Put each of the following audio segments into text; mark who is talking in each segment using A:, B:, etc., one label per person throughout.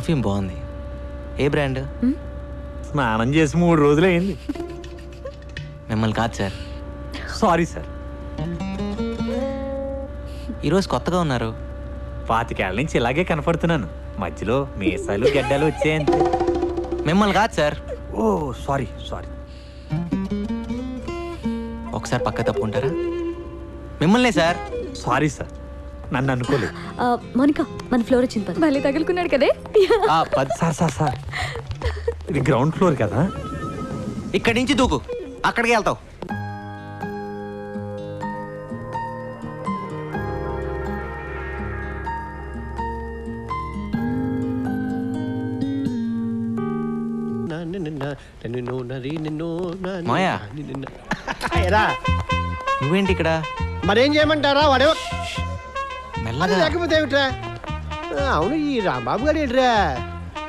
A: Perfume బాగుంది. ఏ brand?
B: స్నానం చేసి 3 రోజులు అయింది.
A: మిమ్మల్ని కాదు సార్.
B: Sorry sir.
A: ఈరోజు కొత్తగా ఉన్నారు.
B: 25 ఏళ్ళ నుంచి ఇలాగే కనపడుతున్నాను. మధ్యలో మీసాలు గడ్డలు వచ్చాయంతే.
A: మిమ్మల్ని కాదు సార్.
B: ఓ సారీ సారీ.
A: ఒకసారి పక్క తప్పుకుంటారా? మిమ్మల్నే సార్.
B: సారీ సార్, నన్ను అనుకోలేదు.
C: మోనికా, మన ఫ్లోర్ వచ్చింది. మళ్ళీ తగులుకున్నాడు కదే.
B: సార్ సార్ సార్, ఇది గ్రౌండ్ ఫ్లోర్ కదా.
A: ఇక్కడి నుంచి దూకు, అక్కడికి వెళ్తావు. మాయా, నువ్వేంటి ఇక్కడ?
D: మరేం చేయమంటారా? వాడే
A: మెల్లగా.
D: లేకపోతే ఏమిట్రా? అవును, ఈ రాంబాబు గారు ఏంట్రా?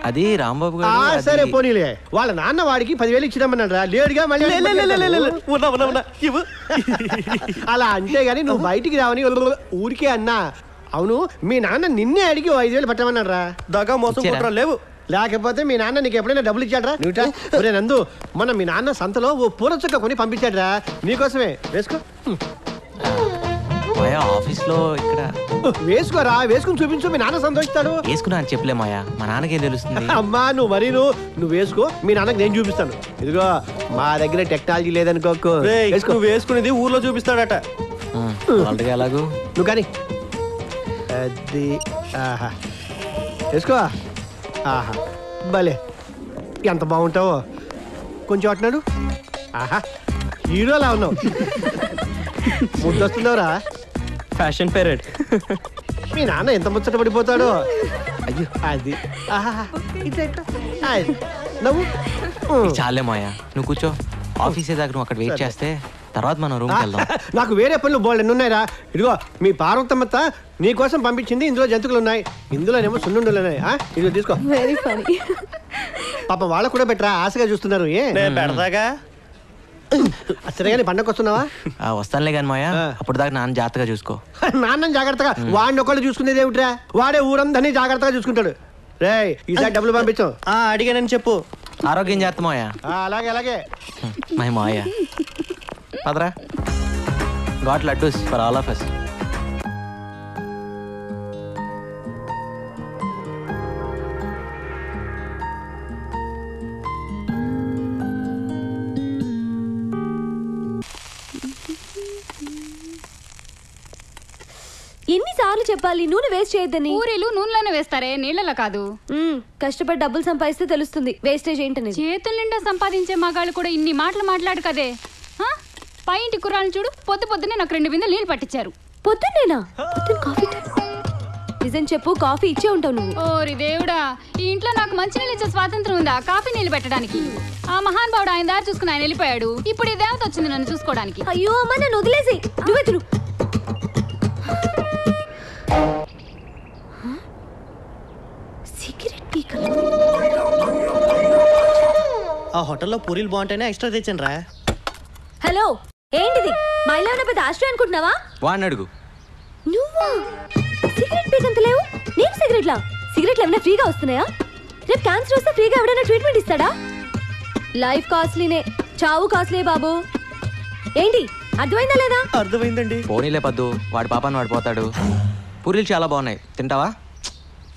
A: అది రాంబాబు గారు.
D: సరే పోనీలే, వాళ్ళ నాన్న వాడికి 10,000 ఇచ్చినామన్నాడు. లేడుగా మళ్ళీ అలా అంతేగాని నువ్వు బయటికి రావని ఊరికే అన్నా. అవును, మీ నాన్న నిన్నే అడిగి 5,000 పెట్టమన్నాడు రా.
E: దగా మోసం కుట్ర లేవు.
D: లేకపోతే మీ నాన్న నీకు ఎప్పుడైనా డబ్బులు ఇచ్చాడ్రా? నువ్వు నందు, మొన్న మీ నాన్న సంతలో ఓ పూల చుక్క కొని పంపించాడ్రా నీకోసమే. వేసుకో.
A: ఆఫీస్ లో ఇక్కడ
D: వేసుకోరా, వేసుకుని చూపించు, మీ నాన్న సంతోషిస్తాడు.
A: వేసుకున్నా అని చెప్పలే మాయా, మా నాన్నకేం తెలుస్తుంది?
D: అమ్మా నువ్వు మరీ నువ్వు వేసుకో, మీ నాన్నకి నేను చూపిస్తాను. ఇదిగో మా దగ్గర టెక్నాలజీ లేదనుకోకు.
E: నువ్వు వేసుకునేది ఊర్లో చూపిస్తాడట.
A: ఎలాగూ
D: నువ్వు కానీ అది. ఆహా, వేసుకో. ఆహా, భలే, ఎంత బాగుంటావో. కొంచెం అట్నాడు. ఆహా, హీరోలా ఉన్నావు. ముద్దొస్తున్నావురా.
E: Fashion parade.
D: మీ నాన్న ఎంత ముచ్చట పడిపోతాడో. అయ్యో అది. ఆహా, నవ్వు.
A: చాలే మాయా, నువ్వు కూర్చో. ఆఫీసే దగ్గర నువ్వు అక్కడ వెయిట్ చేస్తే తర్వాత మనం రూమ్కి వెళ్దాం.
D: నాకు వేరే పనులు బోల్డ్ ఎన్ని ఉన్నాయిరా. ఇదిగో మీ పార్వతమ్మత్త నీ కోసం పంపించింది. ఇందులో జంతువులు ఉన్నాయి, ఇందులోనేమో సున్నుండలు ఉన్నాయి. ఇదిగో తీసుకో.
C: Very funny.
D: పాప వాళ్ళకు కూడా పెట్టరా, ఆశగా చూస్తున్నారు.
E: పెడతాగా.
D: సరే కానీ పండగ వస్తున్నావా?
A: వస్తానులే కానీ మాయా, అప్పుడు దాకా నాన్న జాగ్రత్తగా చూసుకో.
D: నాన్న జాగ్రత్తగా, వాడిని ఒకళ్ళు చూసుకునేది ఏమిట్రా? వాడే ఊరందరినీ జాగ్రత్తగా చూసుకుంటాడు. రే ఈసారి డబ్బులు పంపించాం.
E: అడిగానని చెప్పు.
A: ఆరోగ్యం జాగ్రత్త మాయా.
D: అలాగే అలాగే.
A: మై మాయా, పదరా. Got laddoos for all of us.
C: ఎన్నిసార్లు చెప్పాలి నూనె వేస్ట్ చేయొద్దని?
F: పూరీలు నూనెలోనే వేస్తారే, నీళ్ళలో కాదు.
C: కష్టపడి డబ్బులు సంపాదిస్తే తెలుస్తుంది వేస్టేజ్ ఏంటనేది.
F: చేతుల నిండా సంపాదించే మగాళ్ళు కూడా ఇన్ని మాటలు మాట్లాడు కదే. పై ఇంటి కుర్రాలను చూడు, పొద్దునే నాకు 2 బిందెలు నీళ్ళు పట్టించారు.
C: పొద్దున్నేనా? కాఫీ నిజం చెప్పు, కాఫీ ఇచ్చే ఉంటావు నువ్వు.
F: ఓరి దేవుడా, ఈ ఇంట్లో నాకు మంచి నీళ్ళు ఇచ్చే స్వాతంత్రం ఉందా కాఫీ నీళ్ళు పెట్టడానికి? ఆ మహాన్ బావుడు ఆయన దారి చూసుకుని ఆయన వెళ్ళిపోయాడు. ఇప్పుడు ఈ దేవత వచ్చింది నన్ను చూసుకోవడానికి.
C: అయ్యో అమ్మ, నన్ను వదిలేసి నువ్వే తిను.
E: ఆ హోటల్లో పూరీలు బాగుంటాయని ఎక్స్ట్రా తెచ్చాను రా.
C: హలో, ఏంటిది? మా ఇల్లు ఏమైనా పెద్ద ఆశ్రయం అనుకుంటున్నావా?
A: వాడిని అడుగు.
C: నువ్వు సిగరెట్ పీకంత లేవు. నేను సిగరెట్లా? సిగరెట్లు ఏమైనా ఫ్రీగా వస్తున్నాయా? రేపు క్యాన్సర్ వస్తే ఫ్రీగా ఎవడైనా ట్రీట్మెంట్ ఇస్తాడా? లైఫ్ కాస్ట్లీనే, చావు కాస్ట్లీ బాబు. ఏంటి అర్థమైందా లేదా?
E: అర్థమైందండి.
A: పోనీలే పద్దు, వాడి పాపాన్ని వాడు పోతాడు. పూరీలు చాలా బాగున్నాయి, తింటావా?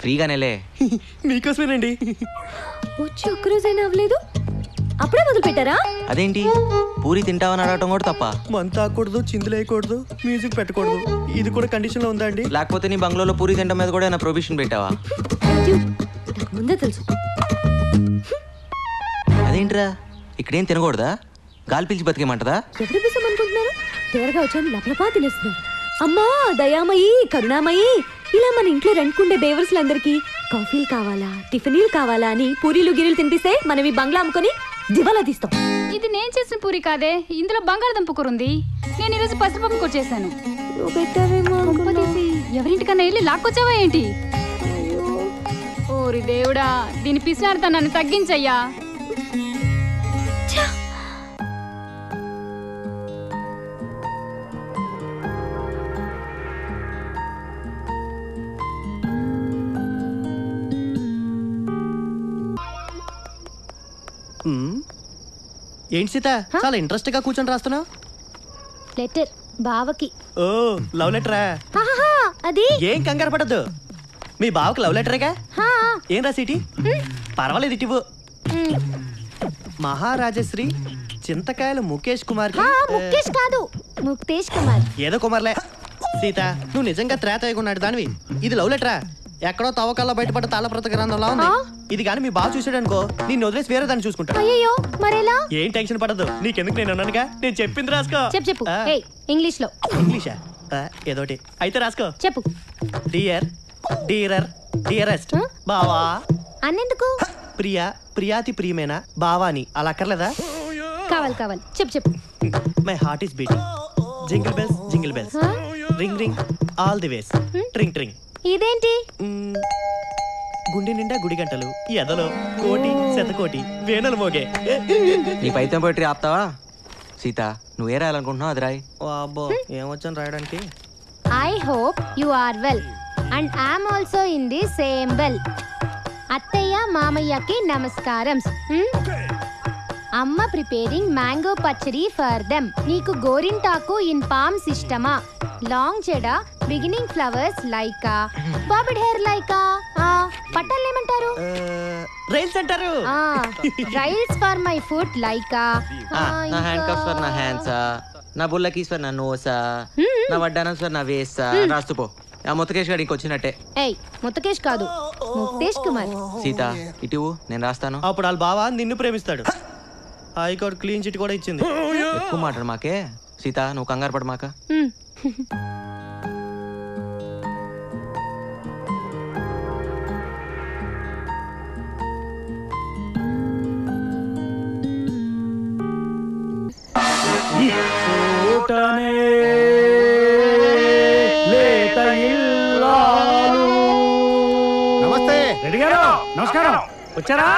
A: ఫ్రీగానేలే.
E: మీకోసమేనండి.
C: వచ్చి ఒక్కరోజైనా అవ్వలేదు, అప్పుడే మొదలు పెట్టారా?
A: అదేంటి, పూరి తింటావని అడగటం కూడా తప్ప?
E: మంత ఆకూడదు, చిందులేయకూడదు, మ్యూజిక్ పెట్టకూడదు, ఇది కూడా కండిషన్ లో ఉందా అండి?
A: లేకపోతే నీ బంగ్లాలో పూరి తింటం మీద కూడా ప్రొబిషన్ పెట్టావా?
C: నాకు ముందే తెలుసు.
A: అదేంట్రా, ఇక్కడేం తినకూడదా? గాలి పీల్చి బతికేమంటదా?
C: ఎవరి కోసం అనుకుంటున్నారు? తేరగా వచ్చాను లపలపా తినేస్తున్నారు. అమ్మా దయామయి, కరుణామయి, ఇలా మన ఇంట్లో రెంట్కుండే బేవర్స్లందరికీ కాఫీలు కావాలా, టిఫిన్లు కావాలా అని పూరీలు గిరీలు తినిపిస్తే మనం ఈ బంగ్లా అమ్ముకొని దివాలా తీస్తాం.
F: ఇది నేను చేసిన పూరి కాదే, ఇందులో బంగాళదుంప కూర ఉంది. నేను ఈరోజు పసుపప్పు కూర చేశాను.
C: నువ్వు పెట్టావేమో.
F: ఎవరింటికన్నా వెళ్ళి లాక్కొచ్చావా ఏంటి? ఓరి దేవుడా, దీని పిసినారితో నన్ను తగ్గించయ్యా.
E: ఏంటి సీత చాలా ఇంట్రెస్ట్ గా కూర్చొని రాస్తున్నావు?
C: లెటర్ బావకి.
E: ఓ లవ్ లెటరా?
C: ఆహాహా, అది
E: ఏం కంగారు పడద్దు, మీ బావకి లవ్ లెటరేగా.
C: హా,
E: ఏం రాసిటి? పర్వాలేదు ఇటివ్వు. మహారాజశ్రీ చింతకాయల ముఖేష్ కుమార్ కి.
C: హా, ముఖేష్ కాదు, ముక్తేష్ కుమార్.
E: ఏదో కుమార్లే. సీత నువ్వు నిజంగా త్రేతయ్యకున్నాడు దానివి. ఇది లవ్ లెటరా? ఎక్కడో తవ్వకాల్లో బయటపడ్డ తాళప్రత గ్రంథంలా ఉంది. ఇది కానీ మీ బావ చూసాడు అనుకో, నిన్ను వదిలేసి వేరే దాన్ని చూసుకుంటా.
C: అయ్యో మరెలా?
E: ఏం టెన్షన్ పడదు, నీకెందుకు, నేను ఉన్నానుగా. నేను చెప్పింది రాసుకో.
C: చెప్పు ఇంగ్లీష్ లో.
E: ఇంగ్లీషా? ఏదోటి అయితే రాసుకో.
C: చెప్పు.
E: డియర్, డీరర్, డియరెస్ట్ బావా.
C: అన్నెందుకు?
E: ప్రియా, ప్రియాతి ప్రియమేనా బావాని అలా అక్కర్లేదా?
C: కావాలి కావాలి, చెప్పు.
E: My heart is beating, jingle bells jingle bells, ring ring all the ways, tring tring.
C: ఇదేంటి?
E: గుండె నిండా గుడి గంటలు, ఈ ఎదలో కోటి శతకోటి వేణులు మోగే.
A: నీ పైతం పోయిటరీ ఆపుతావా? సీత నువ్వే రాయాలనుకుంటున్నావు అది రాయి.
E: అబ్బో ఏమొచ్చాను రాయడానికి.
C: I hope you are well and I'm also in the same well. అత్తయ్య మామయ్యకి నమస్కారం. అమ్మ preparing mango pachadi for them. నీకు గోరింటాకు ఇన్ పామ్స్ ఇష్టమా? లాంగ్ చెడ beginning flowers like a, bobbed hair like a. పట్టాలు ఏమంటారు?
E: రైల్స్ అంటారు.
C: Rails for my foot like a.
A: నా హ్యాండ్ కప్స్ ఫర్ నా హ్యాండ్సా, నా బుల్లకీస్ ఫర్ నా నోసా, నా వడ్డానం ఫర్ నా వేసా. రాస్తుపో. ఆ ముత్తకేష్ గారికి వచ్చినట్టే.
C: ఏయ్ ముత్తకేష్ కాదు, ముక్తేష్ కుమార్.
A: సీత ఇటు నేను రాస్తాను.
E: అప్పుడు వాళ్ళ బావ నిన్ను ప్రేమిస్తాడు. హైకోర్టు క్లీన్ చిట్ కూడా ఇచ్చింది.
A: ఎక్కువ మాట్లాడు మాకే. సీత నువ్వు కంగారు పడు మాక.
D: నమస్తే.
G: రెడ్డి గారు నమస్కారం. వచ్చారా?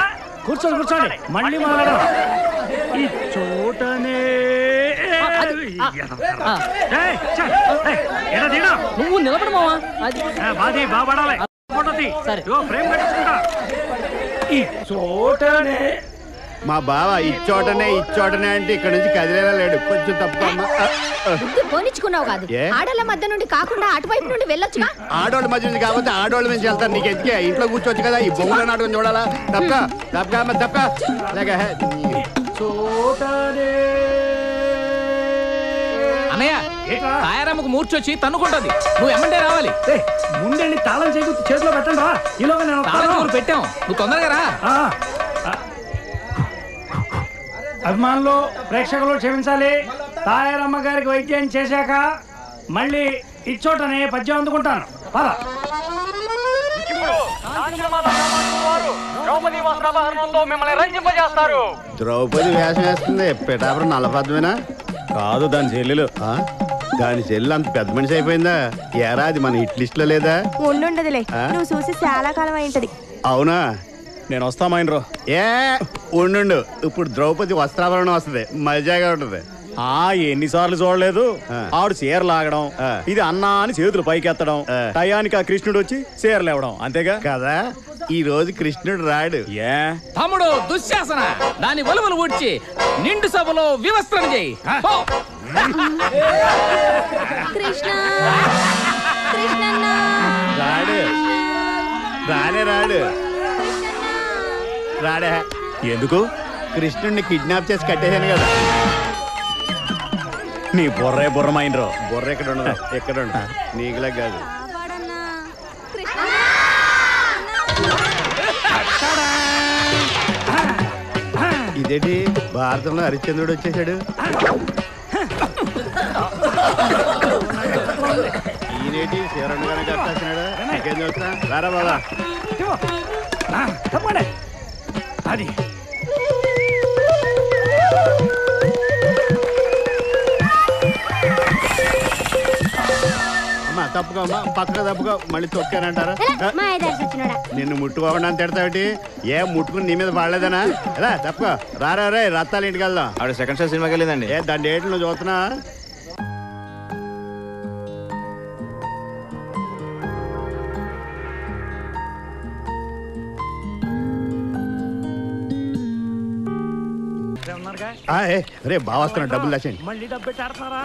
G: కూర్చోండి. మళ్ళీ మొదలెడదాం. ఈ చోటనే
H: నువ్వు నిలబడమావా?
G: బాధి బాబడాలి. ఫ్రేమ్ కట్టించుకుంటా. ఈ చోటనే
I: మా బావ ఇచ్చోటనే అంటే ఇక్కడ నుంచి కదిలేలా లేడు. కొంచెం తప్పుకోమ్మా.
C: పోనిచ్చుకున్నావు కాదు, ఆడల మధ్య నుండి కాకుండా అటువైపు నుండి వెళ్ళొచ్చుగా.
I: ఆడోళ్ళ మధ్య నుంచి కాబట్టి ఆడోళ్ళ నుంచి వెళ్తారు. నీకు ఎందుకే? ఇంట్లో కూర్చోవచ్చు కదా. ఈ బొమ్మల నాటకం చూడాలా? తప్పక
H: అన్నయ్య తాయారమ్మకు మూర్చొచ్చి తన్నుకుంటది. నువ్వు ఎమ్మంటే రావాలి.
G: ముందండి తాళం చేకూర్చి చేతిలో పెట్టండి రా. ఈలోగా నేను
H: తాళం పెట్టాం, నువ్వు తొందరగా రా.
G: అభిమానులు ప్రేక్షకులు క్షమించాలి. తాయారమ్మ గారికి వైద్యం చేశాక మళ్ళీ ఇచ్చోటనే పద్యం అందుకుంటాను. పద.
I: ద్రౌపది వేషం వేస్తుంది. పిఠాపురం నల్లపద్మేనా? కాదు, దాని చెల్లెలు. దాని చెల్లెలు అంత పెద్ద మనిషి అయిపోయిందా? ఏరాది మన హిట్ లిస్ట్ లో లేదా?
J: ఉండుండదులే, నువ్వు చూసి చాలా కాలం అయింటది.
I: అవునా?
G: నేను వస్తామైనరో.
I: ఉండు. ఇప్పుడు ద్రౌపది వస్త్రాభరణం వస్తుంది, మజాగా ఉంటది.
G: ఎన్నిసార్లు చూడలేదు. ఆవిడ చీర లాగడం, ఇది అన్నా అని చేతులు పైకెత్తడం, టయానికి ఆ కృష్ణుడు వచ్చి చీరలు ఇవ్వడం, అంతేగా
I: కదా. ఈ రోజు కృష్ణుడు రాడు.
H: తమ్ముడు దుశ్శాసన, దాని వలువలు ఊడ్చి నిండు సభలో వివస్త్రణ చేయి.
C: కృష్ణ
I: రాడే.
G: ఎందుకు?
I: కృష్ణుడిని కిడ్నాప్ చేసి కట్టేశాను కదా.
G: నీ బుర్రమైనరో.
I: బుర్ర ఎక్కడ ఉండదు, ఎక్కడ ఉండ. నీకులా కాదు. ఇదేంటి భారతంలో హరిశ్చంద్రుడు వచ్చేసాడు. ఈయనేటి శివరణ గారు కట్టాల్సినాడు. ఇంకేం చూస్తా. రారా బాబా.
G: తప్పండి. అది
I: అమ్మా తప్పుకోమ్మా, పక్కన తప్పుకో. మళ్ళీ తొక్కానంటారా? నిన్ను ముట్టుకోకుండా తిడతావిటి? ముట్టుకుని నీ మీద పడలేదనా? ఎలా తప్పుకో. రారా రే, రత్తాలు ఇంటికి వెళ్దాం.
K: ఆవిడ సెకండ్ షో సినిమాకి వెళ్ళిందండి.
I: దాని డేట్లు నువ్వు చూస్తున్నా? రే బాగా వస్తున్నా, డబ్బులు దాచండి.
B: మళ్ళీ డబ్బు పెట్టాడుతున్నారా?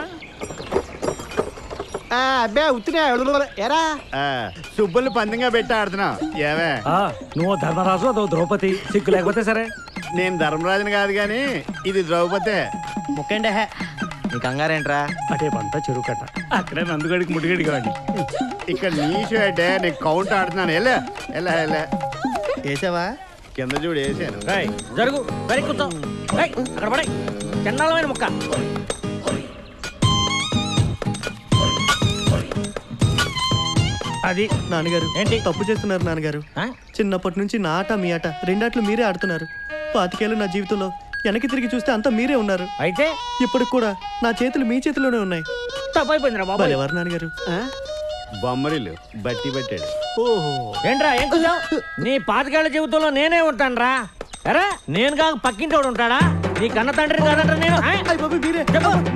D: అబ్బే ఉత్తినే ఎరా
I: సుబ్బులు పందంగా పెట్టి ఆడుతున్నావు. ఏవే
B: నువ్వు ధర్మరాజు అదో ద్రౌపది, సిగ్గు లేకపోతే సరే.
I: నేను ధర్మరాజుని కాదు గాని ఇది ద్రౌపదే.
E: ముక్కండి హే.
A: నీ కంగారేంట్రా?
B: అటే పంట చెరువు కట్ట అక్కడే నందుగడికి ముడిగడికి వాడి.
I: ఇక్కడ నీషు అంటే నేను కౌంట్ ఆడుతున్నాను. వెళ్ళా వెళ్ళా వెళ్ళా
E: వేసావా?
I: కింద చూడు వేసాను.
H: జరుగు వెనక్కి కూర్చో. అక్కడ పడే చండాలమైన ముక్క.
B: అది
E: నాన్నగారు
H: ఏంటి?
E: తప్పు చేస్తున్నారు నాన్నగారు. చిన్నప్పటి నుంచి నా ఆట మీ ఆట రెండాట్లు మీరే ఆడుతున్నారు. 25 ఏళ్ళు నా జీవితంలో వెనక్కి తిరిగి చూస్తే అంతా మీరే ఉన్నారు.
H: అయితే
E: ఇప్పటికి కూడా నా చేతులు మీ చేతిలోనే ఉన్నాయి.
H: తప్పైపోయిందిరా బాబు.
E: ఎవరు నాన్నగారు?
I: బొమ్మరిల్లు బట్టి పెట్టాడు.
H: ఏంట్రా ఏం కూర్చో? నీ 25 ఏళ్ల జీవితంలో నేనే ఉంటానురా. అరే నేను కాక పక్కింటోడు ఉంటాడా? నీ కన్న తండ్రి కాదంటారా నేను?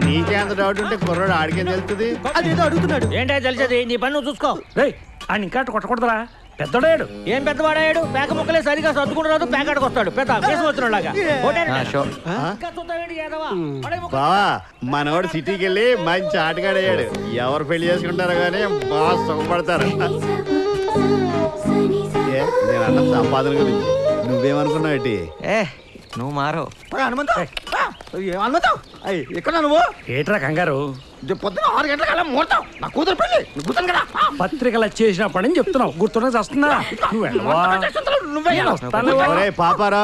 I: నీకే అంత డౌట్ ఉంటే కుర్రాడు ఆడికేం తెలుస్తుంది?
E: అదేదో అడుగుతున్నాడు.
H: ఏంటో తెలిసేది? నీ పని నువ్వు చూసుకో.
B: ఆయన ఇంకా కొట్టకూడదురా, పెద్దోడాడు.
H: ఏం పెద్దవాడాడు? పేక ముక్కలే సరిగా సర్దుకుంటూ రాదు, పేకాడికి వస్తాడు. పెద్ద కేసు వచ్చినలాగా.
I: బావా మనోడు సిటీకి వెళ్ళి మంచి ఆటగాడయ్యాడు. ఎవరు పెళ్లి చేసుకుంటారో కానీ బాగా సుఖపడతారు. నేను అన్న సంపాదన గురించి నువ్వేమనుకున్నావు?
A: ఏ నువ్వు మారో.
H: ఎక్కడ నువ్వు?
B: ఏట్రా కంగారు?
H: పొద్దున 6 గంటల ముహూర్తం. నా కూతురు పెళ్లి. కూతురు కదా.
B: పత్రికలు చేసినప్పటి నుంచి చెప్తున్నావు, గుర్తున్నా వస్తుందా?
I: పాపారా,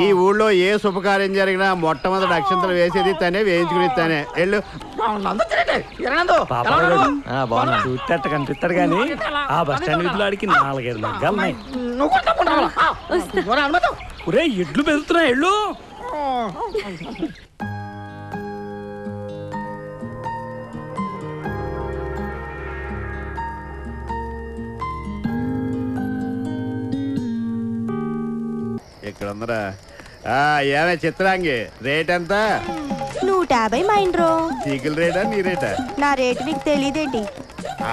I: ఈ ఊళ్ళో ఏ శుభకార్యం జరిగినా మొట్టమొదటి అక్షంతలు వేసేది తనే, వేయించుకుని తనే. వెళ్ళు.
B: చూస్తేట కనిపిస్తాడు గాని ఆ బస్ స్టాండ్ వీధిలో ఆడికి 4-5 మగ్గాలున్నాయి. ఒరే ఎడ్లు పెరుగుతున్నాయి ఎళ్ళు.
I: ఇక్కడ ఉందరా. ఏమే చిత్రాంగి, రేట్ ఎంత?
J: 150 మైండ్రో.
I: సీకిల్ రేటా నీ రేటా?
J: నా రేటు నీకు తెలియదేంటి?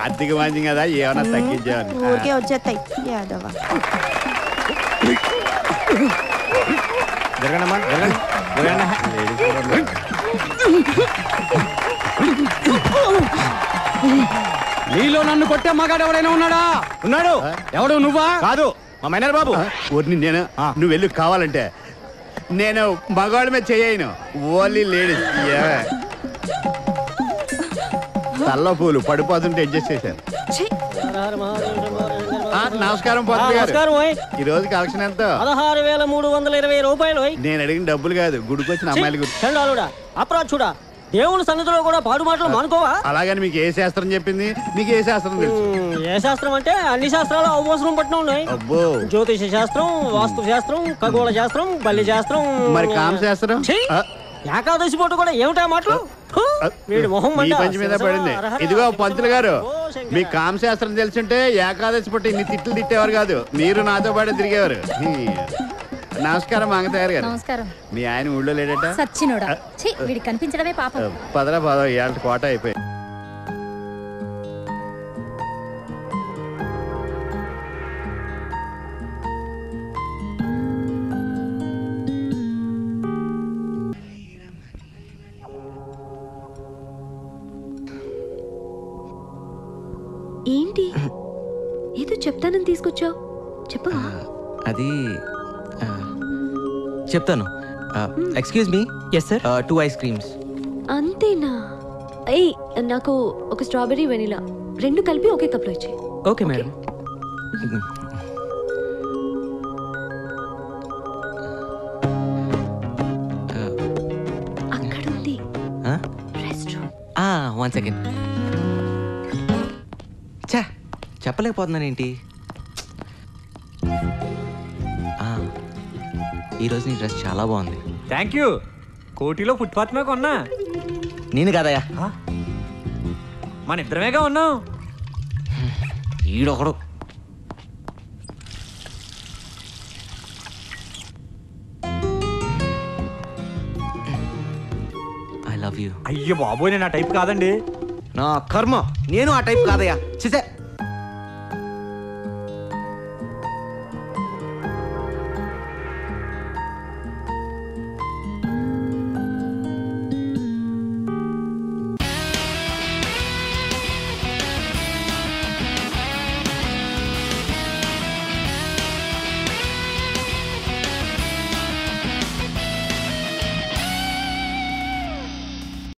I: ఆర్థిక మంచి కదా, ఏమన్నా తగ్గించావని.
J: ఊరికే వచ్చేస్తాయి యాదవ.
D: నీలో నన్ను కొట్టే మగాడు ఎవడైనా ఉన్నాడా? ఉన్నాడు. ఎవడు? నువ్వా?
I: కాదు, మా మేనర్ బాబు. ఊరిని నేను. నువ్వు వెళ్ళి కావాలంటే. నేను మగవాళ్ళ మీద చేయను, ఓన్లీ లేడీస్. తల్ల పూలు పడిపోతుంటే అడ్జస్ట్ చేశాను. నమస్కారం పంతులు గారు. ఈ రోజు కలెక్షన్ ఎంత?
H: 16,320 రూపాయలు.
I: నేను అడిగిన డబ్బులు కాదు, గుడికొచ్చిన అమ్మాయిల గురించి.
H: అప్రాచుడా, దేవుని సన్నిధిలో కూడా పాడు మాటలు మానుకోవా?
I: అలాగని మీకు ఏ శాస్త్రం చెప్పింది? మీకు ఏ శాస్త్రం తెలుసు?
H: ఏ శాస్త్రం అంటే అన్ని శాస్త్రాలు అవసరం పట్టిన ఉన్నాయి.
I: అబ్బో,
H: జ్యోతిష శాస్త్రం, వాస్తు శాస్త్రం, ఖగోళ శాస్త్రం, బల్లి శాస్త్రం,
I: మరి కామ శాస్త్రం.
H: ఏకాదశి పూట కూడా ఏమిటా మాటలు?
I: ఈ పంచి మీద పడింది. ఇదిగో పంతులు గారు, మీ కామ శాస్త్రం తెలుసుంటే ఏకాదశి పూట ఇన్ని తిట్లు తిట్టేవారు కాదు, మీరు నాతో పాటు తిరిగేవారు. నమస్కారం మంగతయ్య గారు.
F: నమస్కారం.
I: మీ ఆయన ఊళ్ళో లేడట?
F: సచ్చినోడా, వీడికి కనిపించడమే పాపం.
I: పదరా పద, ఇవాళ కోట అయిపోయి.
C: ఏంటి ఏదో చెప్తానని తీసుకొచ్చావు, చెప్పవా?
A: అది చెప్తాను. Excuse me.
E: Yes sir.
A: 2 ice creams.
C: అంతేనా? నాకు ఒక స్ట్రాబెరీ వెనిలా 2 కలిపి ఒకే కప్లో ఇచ్చేయి.
E: Okay madam.
C: అక్కడ ఉంది రెస్టారెంట్.
A: 1 సెకండ్. చెప్పలేకపోతున్నాను ఏంటి? ఈరోజు నీ డ్రెస్ చాలా బాగుంది.
B: Thank you. కోటిలో ఫుట్పాత్ మీద కొన్నా.
A: నేను కాదయ్యా,
B: మన ఇద్దరమేగా ఉన్నాం.
A: ఈడొకడు. I love you.
B: అయ్యో బాబోయ్, నేను ఆ టైప్ కాదండి.
A: నా కర్మ, నేను ఆ టైప్ కాదయ్యా. చిసే